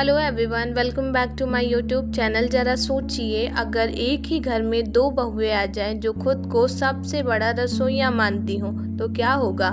Hello everyone, welcome back to my YouTube channel. ज़रा सोचिए, अगर एक ही घर में दो बहुएं आ जाएं जो खुद को सबसे बड़ा रसोइया मानती हों, तो क्या होगा?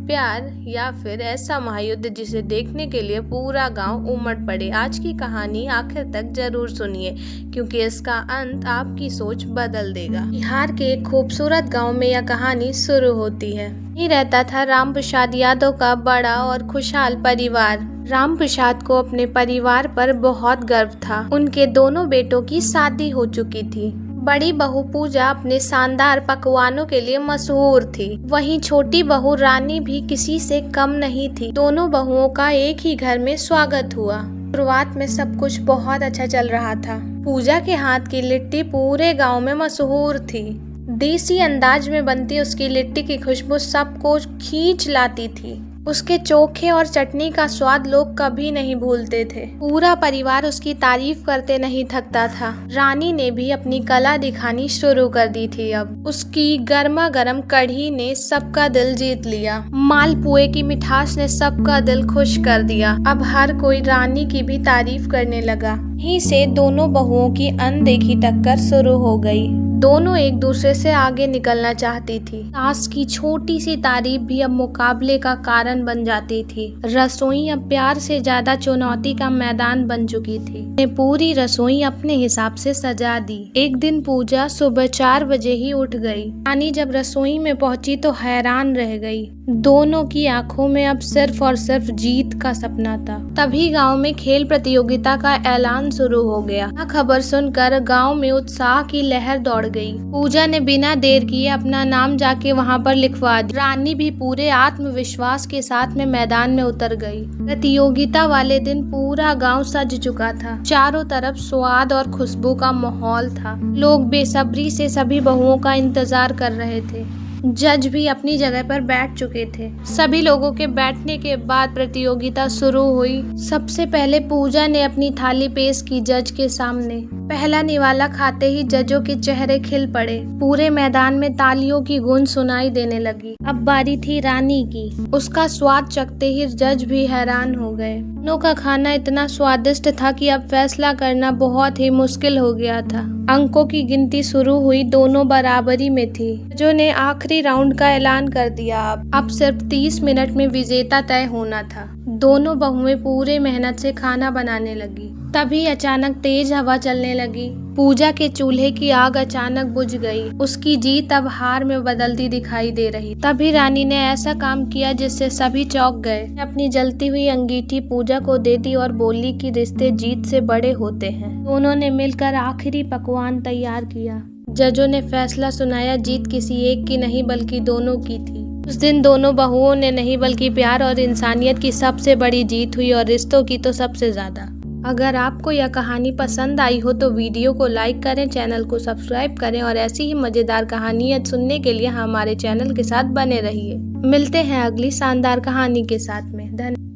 प्यार या फिर ऐसा महायुद्ध जिसे देखने के लिए पूरा गांव उमड़ पड़े। आज की कहानी आखिर तक जरूर सुनिए, क्योंकि इसका अंत आपकी सोच बदल देगा। बिहार के एक खूबसूरत गांव में यह कहानी शुरू होती है। यहीं रहता था राम प्रसाद यादव का बड़ा और खुशहाल परिवार। राम प्रसाद को अपने परिवार पर बहुत गर्व था। उनके दोनों बेटों की शादी हो चुकी थी। बड़ी बहू पूजा अपने शानदार पकवानों के लिए मशहूर थी। वहीं छोटी बहू रानी भी किसी से कम नहीं थी। दोनों बहुओं का एक ही घर में स्वागत हुआ। शुरुआत में सब कुछ बहुत अच्छा चल रहा था। पूजा के हाथ की लिट्टी पूरे गांव में मशहूर थी। देसी अंदाज में बनती उसकी लिट्टी की खुशबू सबको खींच लाती थी। उसके चोखे और चटनी का स्वाद लोग कभी नहीं भूलते थे। पूरा परिवार उसकी तारीफ करते नहीं थकता था। रानी ने भी अपनी कला दिखानी शुरू कर दी थी। अब उसकी गर्मा गर्म कढ़ी ने सबका दिल जीत लिया। मालपुए की मिठास ने सबका दिल खुश कर दिया। अब हर कोई रानी की भी तारीफ करने लगा। यहीं से दोनों बहुओं की अनदेखी टक्कर शुरू हो गई। दोनों एक दूसरे से आगे निकलना चाहती थी। सास की छोटी सी तारीफ भी अब मुकाबले का कारण बन जाती थी। रसोई अब प्यार से ज्यादा चुनौती का मैदान बन चुकी थी। ने पूरी रसोई अपने हिसाब से सजा दी। एक दिन पूजा सुबह 4 बजे ही उठ गई। रानी जब रसोई में पहुंची तो हैरान रह गई। दोनों की आंखों में अब सिर्फ और सिर्फ जीत का सपना था। तभी गांव में खेल प्रतियोगिता का ऐलान शुरू हो गया। खबर सुनकर गांव में उत्साह की लहर दौड़ गई। पूजा ने बिना देर किए अपना नाम जाके वहां पर लिखवा दिया। रानी भी पूरे आत्मविश्वास के साथ में मैदान में उतर गई। प्रतियोगिता वाले दिन पूरा गांव सज चुका था। चारों तरफ स्वाद और खुशबू का माहौल था। लोग बेसब्री से सभी बहुओं का इंतजार कर रहे थे। जज भी अपनी जगह पर बैठ चुके थे। सभी लोगों के बैठने के बाद प्रतियोगिता शुरू हुई। सबसे पहले पूजा ने अपनी थाली पेश की जज के सामने। पहला निवाला खाते ही जजों के चेहरे खिल पड़े। पूरे मैदान में तालियों की गूंज सुनाई देने लगी। अब बारी थी रानी की। उसका स्वाद चखते ही जज भी हैरान हो गए। दोनों का खाना इतना स्वादिष्ट था कि अब फैसला करना बहुत ही मुश्किल हो गया था। अंकों की गिनती शुरू हुई। दोनों बराबरी में थी। जजों ने आखिरी राउंड का ऐलान कर दिया। अब सिर्फ 30 मिनट में विजेता तय होना था। दोनों बहुएं पूरे मेहनत से खाना बनाने लगी। तभी अचानक तेज हवा चलने लगी। पूजा के चूल्हे की आग अचानक बुझ गई। उसकी जीत अब हार में बदलती दिखाई दे रही। तभी रानी ने ऐसा काम किया जिससे सभी चौंक गए। अपनी जलती हुई अंगीठी पूजा को दे दी और बोली कि रिश्ते जीत से बड़े होते हैं। दोनों ने मिलकर आखिरी पकवान तैयार किया। जजों ने फैसला सुनाया, जीत किसी एक की नहीं बल्कि दोनों की थी। उस दिन दोनों बहुओं ने नहीं बल्कि प्यार और इंसानियत की सबसे बड़ी जीत हुई, और रिश्तों की तो सबसे ज्यादा। अगर आपको यह कहानी पसंद आई हो तो वीडियो को लाइक करें, चैनल को सब्सक्राइब करें और ऐसी ही मजेदार कहानियाँ सुनने के लिए हमारे चैनल के साथ बने रहिए। मिलते हैं अगली शानदार कहानी के साथ में। धन्यवाद।